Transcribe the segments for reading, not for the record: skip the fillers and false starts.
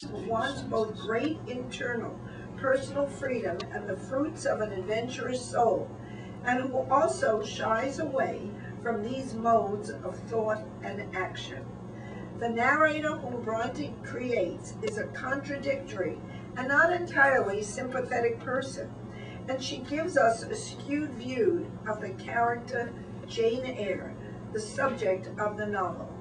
wants both great internal personal freedom and the fruits of an adventurous soul, and who also shies away from these modes of thought and action. The narrator whom Bronte creates is a contradictory and not entirely sympathetic person, and she gives us a skewed view of the character Jane Eyre, the subject of the novel.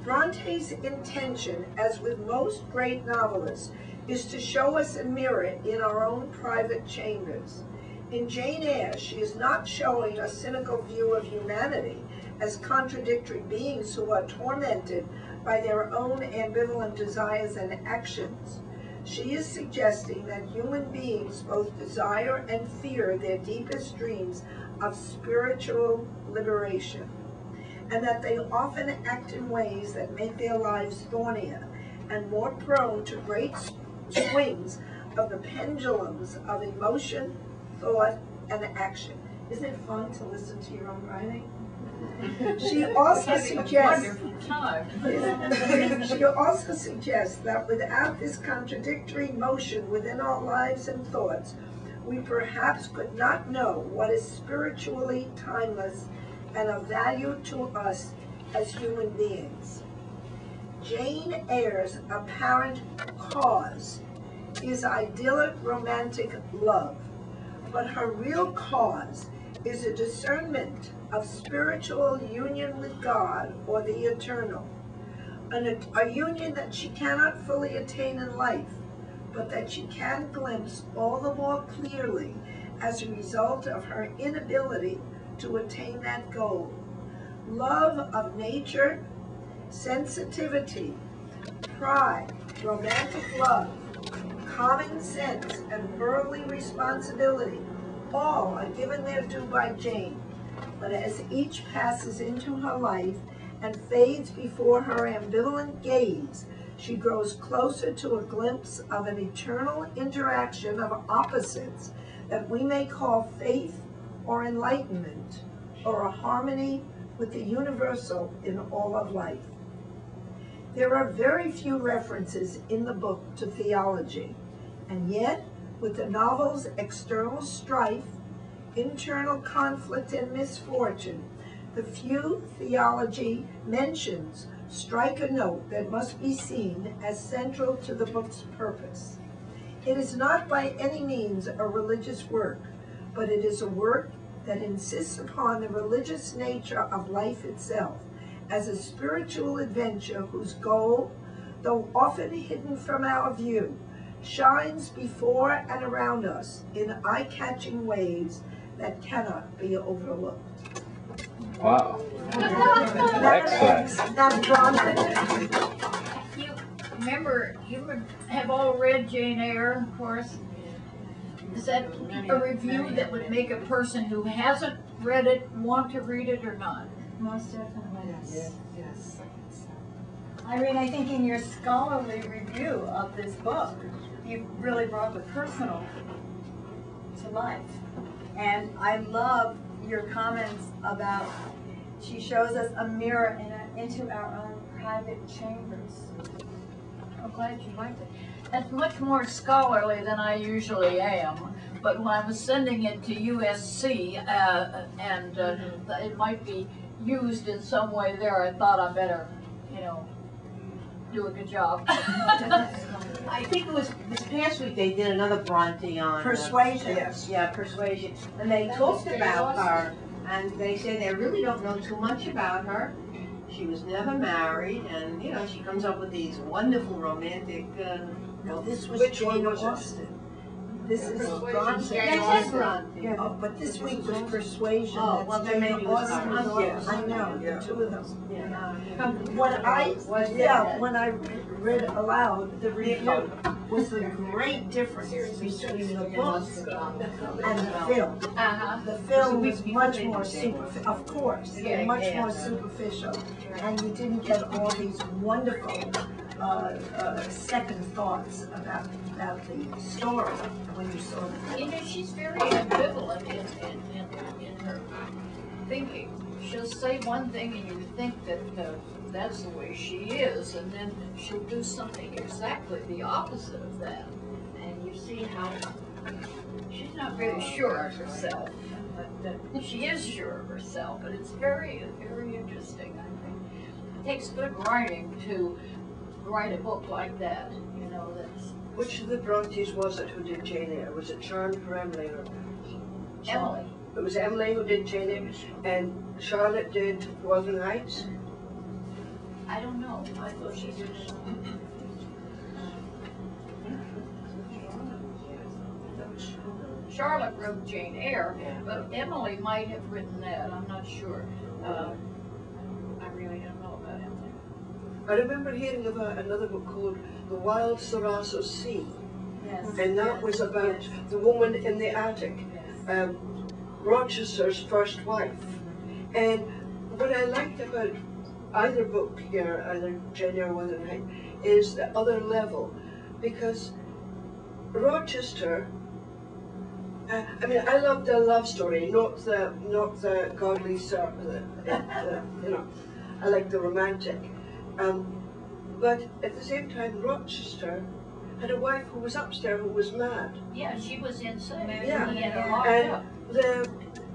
Bronte's intention, as with most great novelists, is to show us a mirror in our own private chambers. In Jane Eyre, she is not showing a cynical view of humanity as contradictory beings who are tormented by their own ambivalent desires and actions. She is suggesting that human beings both desire and fear their deepest dreams of spiritual liberation, and that they often act in ways that make their lives thornier and more prone to great swings of the pendulums of emotion, thought, and action. Isn't it fun to listen to your own writing? She also suggests that without this contradictory motion within our lives and thoughts, we perhaps could not know what is spiritually timeless and of value to us as human beings. Jane Eyre's apparent cause is idyllic romantic love, but her real cause is a discernment of spiritual union with God or the eternal, a union that she cannot fully attain in life, but that she can glimpse all the more clearly as a result of her inability to attain that goal. Love of nature, sensitivity, pride, romantic love, common sense, and worldly responsibility, all are given their due by Jane, but as each passes into her life and fades before her ambivalent gaze, she grows closer to a glimpse of an eternal interaction of opposites that we may call faith or enlightenment, or a harmony with the universal in all of life. There are very few references in the book to theology, and yet, with the novel's external strife, internal conflict, and misfortune, the few theology mentions strike a note that must be seen as central to the book's purpose. It is not by any means a religious work, but it is a work that insists upon the religious nature of life itself as a spiritual adventure whose goal, though often hidden from our view, shines before and around us in eye-catching ways that cannot be overlooked. Wow. Excellent. That's Bronte. You remember, you have all read Jane Eyre, of course. Is that a review that would make a person who hasn't read it want to read it or not? Most definitely. Yes. Yes. Irene, I think in your scholarly review of this book, you really brought the personal to life. And I love your comments about she shows us a mirror into our own private chambers. I'm glad you liked it. That's much more scholarly than I usually am. But when I was sending it to USC it might be used in some way there, I thought I better, do a good job. I think it was this past week they did another Bronte on Persuasion. Yeah, Persuasion. And they talked about her, and they say they really don't know too much about her. She was never married, and she comes up with these wonderful romantic. No, this was Jane Austen. This is Bronte. That's Bronte. Yeah. Oh, but this week was Persuasion. Oh, well, then maybe it was Austen. yes. I know, the two of them. Yeah. When I read aloud the review, was the great difference between the book and the film. The film was much more superficial, of course, much more superficial, and you didn't get all these wonderful second thoughts about the story when you saw the film. She's very ambivalent in her thinking. She'll say one thing and you think that that's the way she is, and then she'll do something exactly the opposite of that. And you see how she's not really sure of herself, but she is sure of herself, but it's very, very interesting, I think. It takes good writing to write a book like that, you know, that's... Which of the Brontes was it who did Jane Eyre? Was it Charlotte or Emily? Or Emily. It was Emily who did Jane Eyre, and Charlotte did Wuthering Heights? I don't know, I thought she did... Charlotte wrote Jane Eyre, but Emily might have written that, I'm not sure. I really don't know about Emily. I remember hearing of another book called The Wild Sargasso Sea. Yes. And that was about the woman in the attic, Rochester's first wife. And what I liked about either book here, either Jane Eyre or Wuthering Heights, is the other level. Because Rochester, I mean, I love the love story, not the godly, you know, I like the romantic. But at the same time, Rochester had a wife who was upstairs who was mad. Yeah, she was insane. Yeah. He had her locked And up.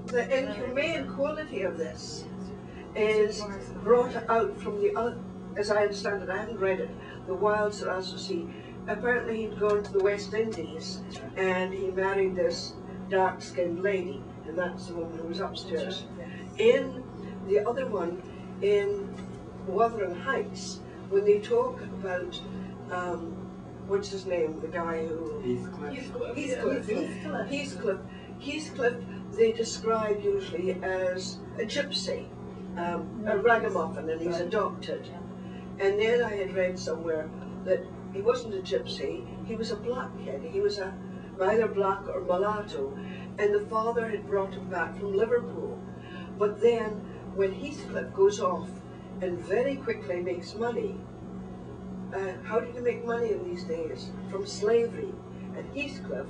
the inhumane quality of this is brought out from the other, as I understand it, I haven't read it, The Wild Sargasso Sea. Apparently he'd gone to the West Indies and he married this dark-skinned lady, and that's the woman who was upstairs. In the other one, in Wuthering Heights, when they talk about, what's his name, the guy who... Heathcliff, they describe usually as a gypsy, a ragamuffin, and he's adopted. And then I had read somewhere that he wasn't a gypsy, he was a blackhead. He was either black or mulatto, and the father had brought him back from Liverpool. But then, when Heathcliff goes off and very quickly makes money, how did he make money in these days? From slavery. And Heathcliff,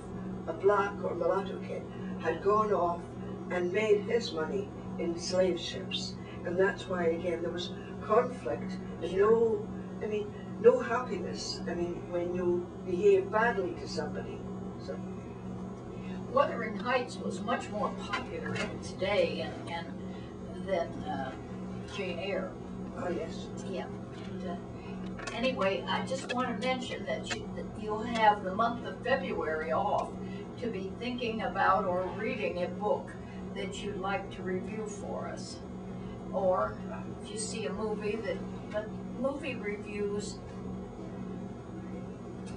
a black or mulatto kid, had gone off and made his money in slave ships. And that's why, again, there was conflict and no happiness, when you behave badly to somebody. So. Wuthering Heights was much more popular in its day than Jane Eyre. Oh, yes. Yeah. Anyway, I just want to mention that you'll have the month of February off to be thinking about or reading a book that you'd like to review for us. Or if you see a movie but movie reviews,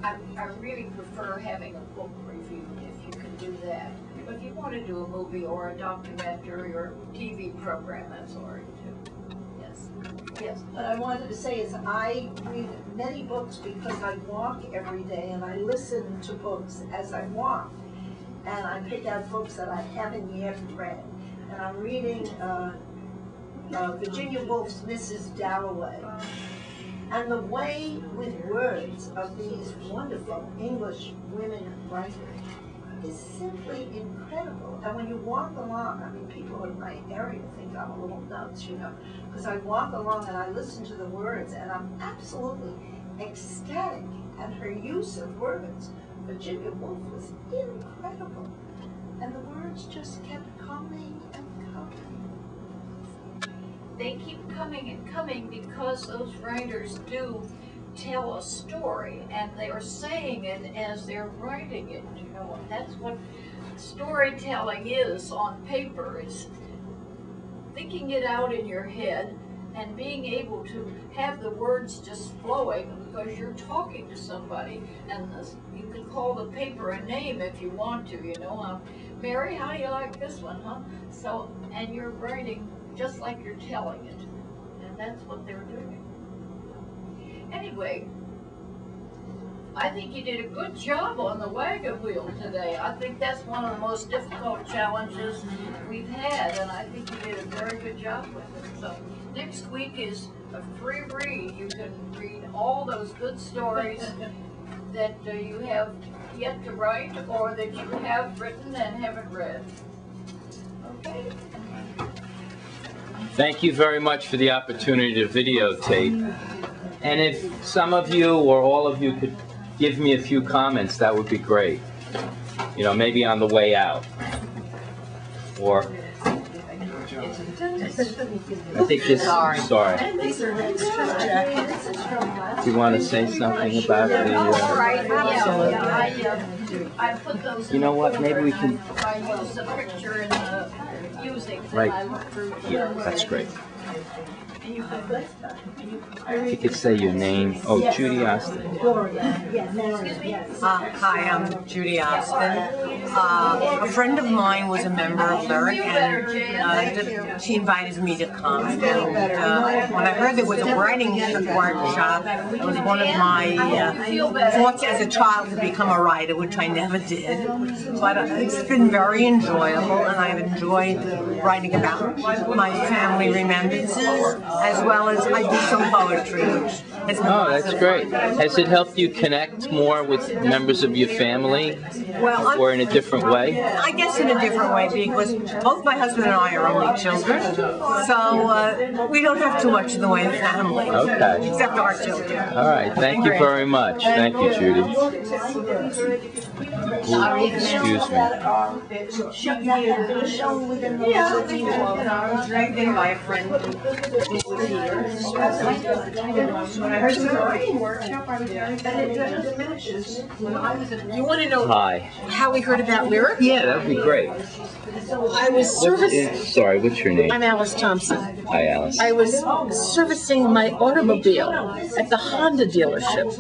I really prefer having a book reviewed if you can do that. But if you want to do a movie or a documentary or TV program, that's all right too. Yes. Yes. What I wanted to say is I read many books because I walk every day and I listen to books as I walk. And I pick out books that I haven't yet read. And I'm reading Virginia Woolf's Mrs. Dalloway. And the way with words of these wonderful English women writers is simply incredible. And when you walk along, people in my area think I'm a little nuts, because I walk along and I listen to the words and I'm absolutely ecstatic at her use of words. Virginia Woolf was incredible. And the words just kept coming and coming. They keep coming and coming because those writers do tell a story, and they are saying it as they're writing it. That's what storytelling is on paper, is thinking it out in your head and being able to have the words just flowing because you're talking to somebody, and you can call the paper a name if you want to, Mary, how do you like this one, huh? So, and you're writing just like you're telling it, and that's what they're doing. Anyway, I think you did a good job on the wagon wheel today. I think that's one of the most difficult challenges we've had, and I think you did a very good job with it. So next week is a free read. You can read all those good stories that you have yet to write or that you have written and haven't read. Okay? Thank you very much for the opportunity to videotape. And if some of you or all of you could give me a few comments, that would be great. You know, maybe on the way out. Or I think this, sorry. Do you want to say something about the, you know what, maybe we can, right here, that's great. If you could say your name. Oh, Judy Austin. Hi, I'm Judy Austin. A friend of mine was a member of LIRIC, and she invited me to come. And when I heard there was a writing workshop, it was one of my thoughts as a child to become a writer, which I never did. But it's been very enjoyable, and I've enjoyed writing about my family remembrances, as well as I do some poetry. Oh, that's great. Has it helped you connect more with members of your family? Well, or in a different way? I guess in a different way, because both my husband and I are only children, so we don't have too much in the way of family. Okay. Except our children. All right. Thank you very much. Thank you, Judy. Ooh, excuse me. Yeah, I was dragged in by a friend who was here. When I heard the writing workshop, I was very glad it diminishes. You want to know Hi. how we heard about LIRIC? Yeah, that would be great. I was servicing. Sorry, what's your name? I'm Alice Thompson. Hi, Alice. I was servicing my automobile at the Honda dealership,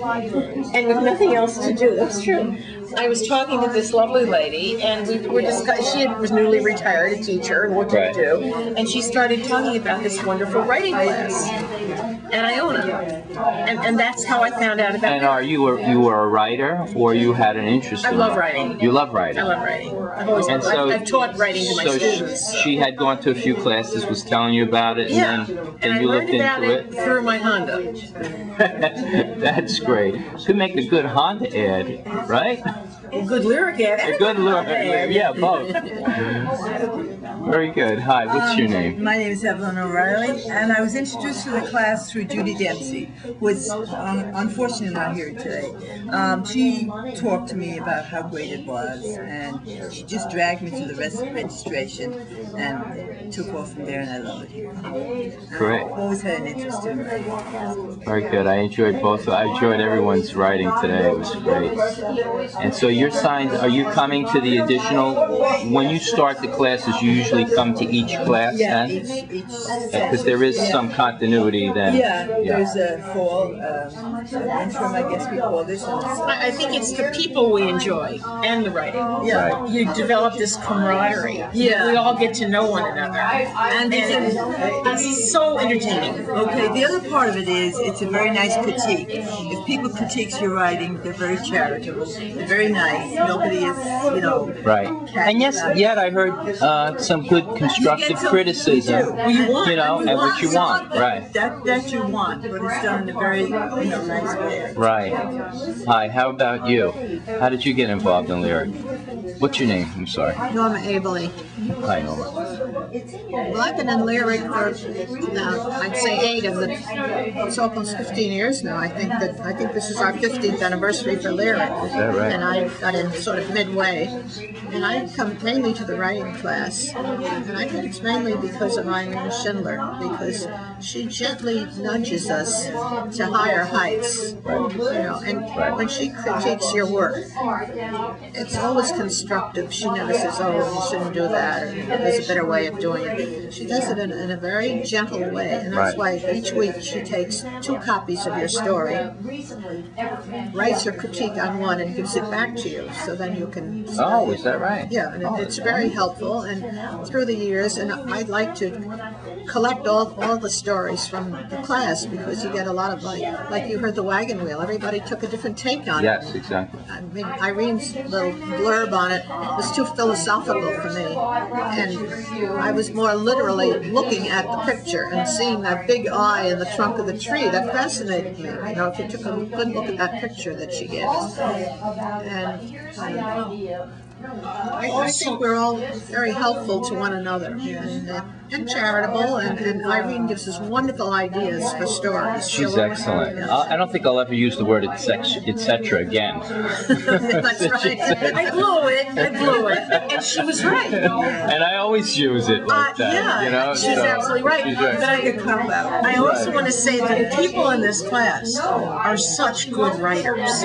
and with nothing else to do. That's true. I was talking to this lovely lady, and we were discussing. She was newly retired, a teacher, and what to do, and she started talking about this wonderful writing class at Iona, and that's how I found out about it. And are you were a writer, or you had an interest in it? I love writing. You love writing? I love writing. I've taught writing to my students. She had gone to a few classes, was telling you about it, and then you looked into it? Through my Honda. That's great. Could make a good Honda ad, right? A good lyric ad. A good lyric ad, yeah, both. Very good. Hi, what's your name? My name is Avalon O'Reilly, and I was introduced to the class through Judy Dempsey, who is unfortunately not here today. She talked to me about how great it was, and she just dragged me to the registration and took off from there, and I love it here. Great. I've always had an interest in writing. Very good. I enjoyed both. I enjoyed everyone's writing today. It was great. And so you're signed, are you coming to the additional, when you start the classes, you usually come to each class then? Each Because there is some continuity then. Yeah, there's a fall, interim, I guess we call this. I think it's the people we enjoy and the writing. Yeah. Right. You develop this camaraderie. Yeah. We all get to know one another. And it's so entertaining. Okay, the other part of it is, it's a very nice critique. If people critique your writing, they're very charitable, they're very nice. Nobody is, you know. Right. And yes, yet I heard some good constructive criticism, you know, and what you want. Right. That you want, but it's done in a very, nice way. Right. Hi, how about you? How did you get involved in LIRIC? What's your name? I'm sorry. Norma Abely. Hi, Norma. Well, I've been in LIRIC for now, I'd say 8 of the, it's almost 15 years now. I think this is our 15th anniversary for LIRIC. Is that right? And I got in sort of midway. And I come mainly to the writing class. And I think it's mainly because of Irene Schindler, because she gently nudges us to higher heights. Right. And when she critiques your work, it's always constructive. She never says, oh, you shouldn't do that, or there's a better way of doing it. She does it in a very gentle way, and that's why each week she takes 2 copies of your story, writes her critique on one, and gives it back to you, so then you can study. Oh, is that right? Yeah, and it's very helpful, and through the years, and I'd like to collect all the stories from the class, because you get a lot of, like you heard the wagon wheel, everybody took a different take on it. Yes, exactly. I mean, Irene's little blurb on it was too philosophical for me, and I was more literally looking at the picture and seeing that big eye in the trunk of the tree. That fascinated me, if you took a good look at that picture that she gave us. And I think we're all very helpful to one another, and and charitable, and Irene gives us wonderful ideas for stories. She's excellent. I don't think I'll ever use the word etc. again. That's right. I blew it, and she was right. And I always use it like that. Yeah, you know? she's absolutely right. She's right. But I also want to say that the people in this class are such good writers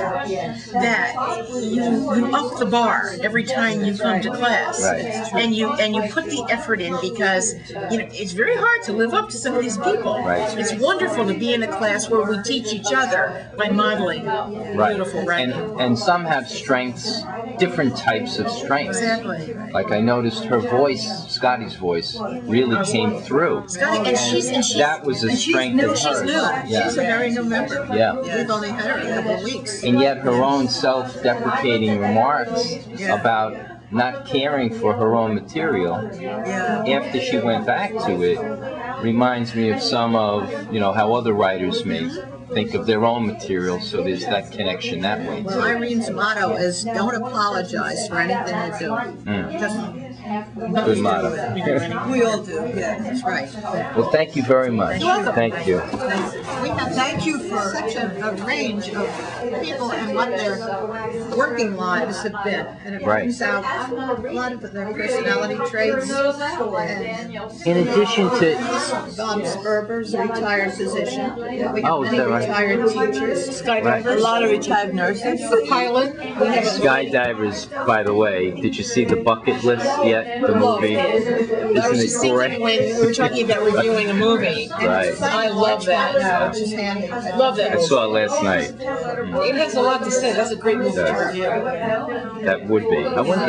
that you up the bar every time you come to class, Right. and you put the effort in, because it's very hard to live up to some of these people. Right. It's wonderful to be in a class where we teach each other by modeling beautiful writing. And some have strengths, different types of strengths. Exactly. Like I noticed her voice, Scotty's voice, really came through. Scotty, and she's that was a strength of hers. She's new. Yeah. She's a very new member. Yeah. We've only had her a couple of weeks. And yet her own self-deprecating remarks about not caring for her own material after she went back to it reminds me of some of, how other writers may think of their own material, so there's that connection that way. Well, Irene's motto is don't apologize for anything you do. Just Good motto. we all do. Yeah, that's right. Well, thank you very much. Thank you. Thank you for such a range of people and what their working lives have been. And it brings out a lot of their personality traits. And In addition to... Bob Sperber's a retired physician. We have is many that right? retired teachers. Right. A lot of retired nurses. The pilot. We have Skydivers, by the way, did you see the bucket list yet? The movie? Isn't I was just it thinking great? when we were talking about reviewing a movie. Right. I love that. Which is handy. I love that I movie. saw it last night. It has a lot to say. That's a great movie to review. That would be.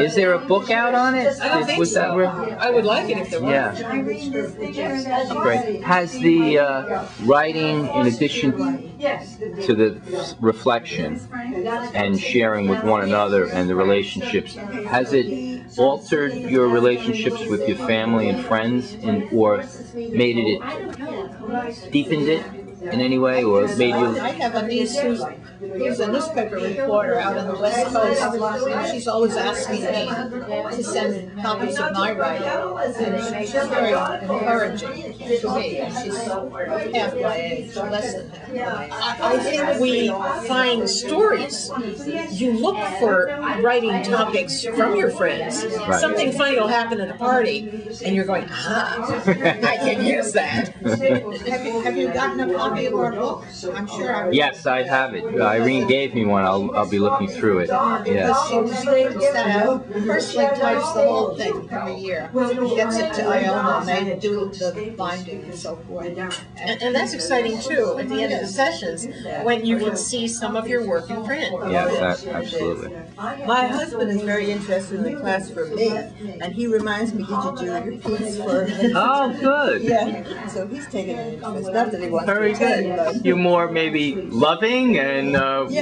Is there a book out on it? I don't think Was that so. real? I would like it if there was. Yeah. Great. Has the writing, in addition to the reflection and sharing with one another and the relationships, has it altered your relationships with your family and friends, or made it, deepened it in any way, or made you... I have a niece who's a newspaper reporter out on the West Coast, and she's always asking me to send copies of my writing. And she's very encouraging to me. And she's half my age, less than half my age. I think we find stories. You look for writing topics from your friends. Right. Something funny will happen at a party, and you're going, I can use that. Have you gotten a copy of our book? I'm sure I would. Yes, I have it. Irene gave me one. I'll be looking through it. Yes. She personally types the whole thing every year. Gets it to Iona, and they do the binding and so forth. And that's exciting, too, at the end of the sessions, when you can see some of your work in print. Yes, absolutely. My husband is very interested in the class for me, and he reminds me, did you do your piece for... Oh, good. Yeah, so he's taking an interest. Not that he wants Very to attend, good. but... You're more maybe loving and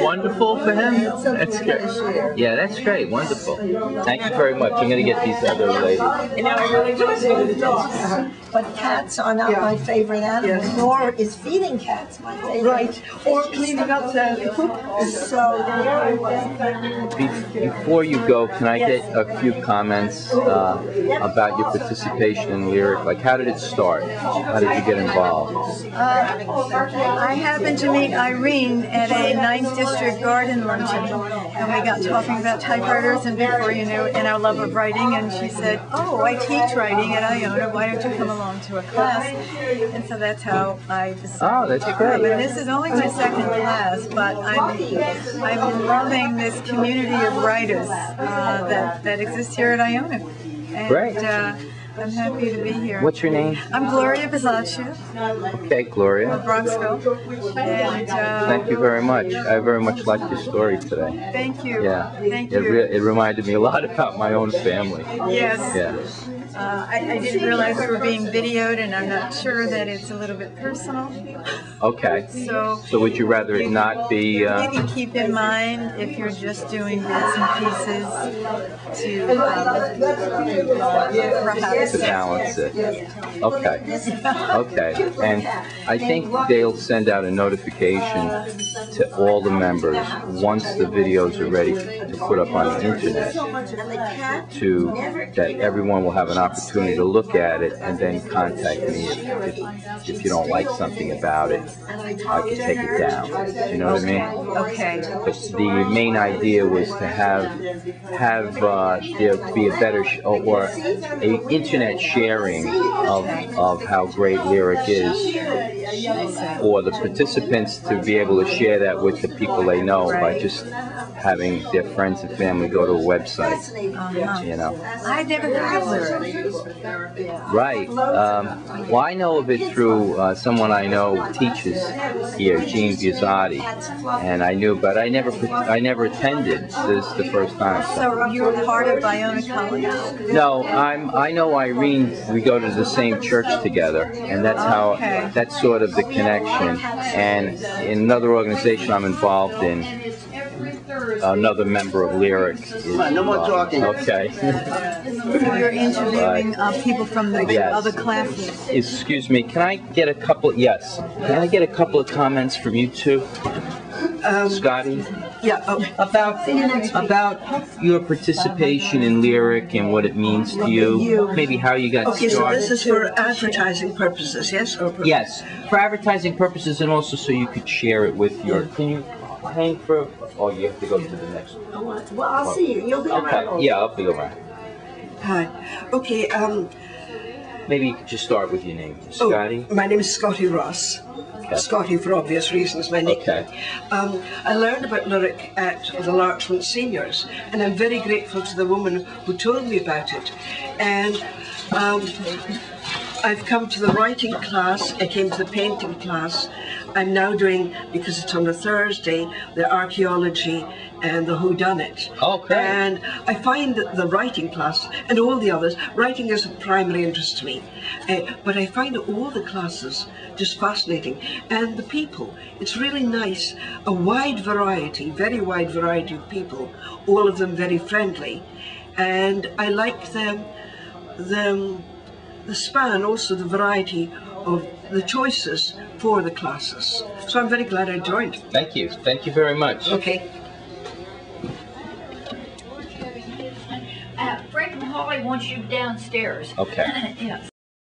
wonderful for him? That's great. Yeah, that's great. Wonderful. Thank you very much. I'm going to get these other ladies. And now I really do go to the dentist. But cats are not my favorite animal, nor is feeding cats my favorite. Right, or cleaning up the poop. So there it was. Before you go, can I get a few comments about your participation in LIRIC? Like, how did it start? How did you get involved? I happened to meet Irene at a 9th District garden luncheon, and we got talking about typewriters, and before you knew it, and our love of writing, and she said, oh, I teach writing at Iona, why don't you come along to a class? And so that's how I decided to come. And this is only my second class, but I'm loving this community of writers that exists here at Iona. And, Great. I'm happy to be here. What's your name? I'm Gloria Bizaccia Okay, Gloria. of Bronxville. And, Thank you very much. I very much liked your story today. Thank you. Yeah. Thank It, you. it reminded me a lot about my own family. Yes. Yeah. I didn't realize we were being videoed, and I'm not sure that it's a little bit personal. Okay. So would you rather it not be... maybe keep in mind if you're just doing bits and pieces to perhaps to balance it. Okay. Okay. And I think they'll send out a notification to all the members once the videos are ready to put up on the internet, that everyone will have an opportunity to look at it and then contact me if you don't like something about it. I can take it down. Do you know what I mean? Okay. But the main idea was to have there be a better or a internet sharing of how great LIRIC is for the participants to be able to share that with the people they know by just having their friends and family go to a website. You know. I never heard of LIRIC. Right. Well, I know of it through someone I know teaches here, Gene Biasotti, and I knew, but I never attended. This is the first time. So you're part of Iona College? No, I know Irene. We go to the same church together, and that's how that's sort of the connection. And in another organization I'm involved in, another member of LIRIC is no more talking. Okay. So you're interviewing people from the other classes. Excuse me, can I get a couple? Yes. Can I get a couple of comments from you two, Scotty? Yeah. About your participation in LIRIC and what it means to you. Maybe how you got started. Okay, so this is for advertising purposes, yes? Yes, for advertising purposes, and also so you could share it with your. Can you hang for? Oh, you have to go to the next one. Well, I'll see you. You'll be around. Okay. Yeah, I'll be around. Hi. Okay. Maybe you could just start with your name, Scotty. My name is Scotty Ross. Okay. Scotty, for obvious reasons, my nickname. Okay. I learned about LIRIC at the Larchmont Seniors, and I'm very grateful to the woman who told me about it. And I've come to the writing class, I came to the painting class. I'm now doing, because it's on a Thursday, the archaeology and the whodunit. Okay. And I find that the writing class and all the others, writing is of primary interest to me. But I find all the classes just fascinating. And the people, it's really nice, a wide variety, very wide variety of people, all of them very friendly. And I like the span, also the variety of the choices for the classes. So I'm very glad I joined. Thank you. Thank you very much. Okay. Frank Mohalley wants you downstairs. Okay. Yes.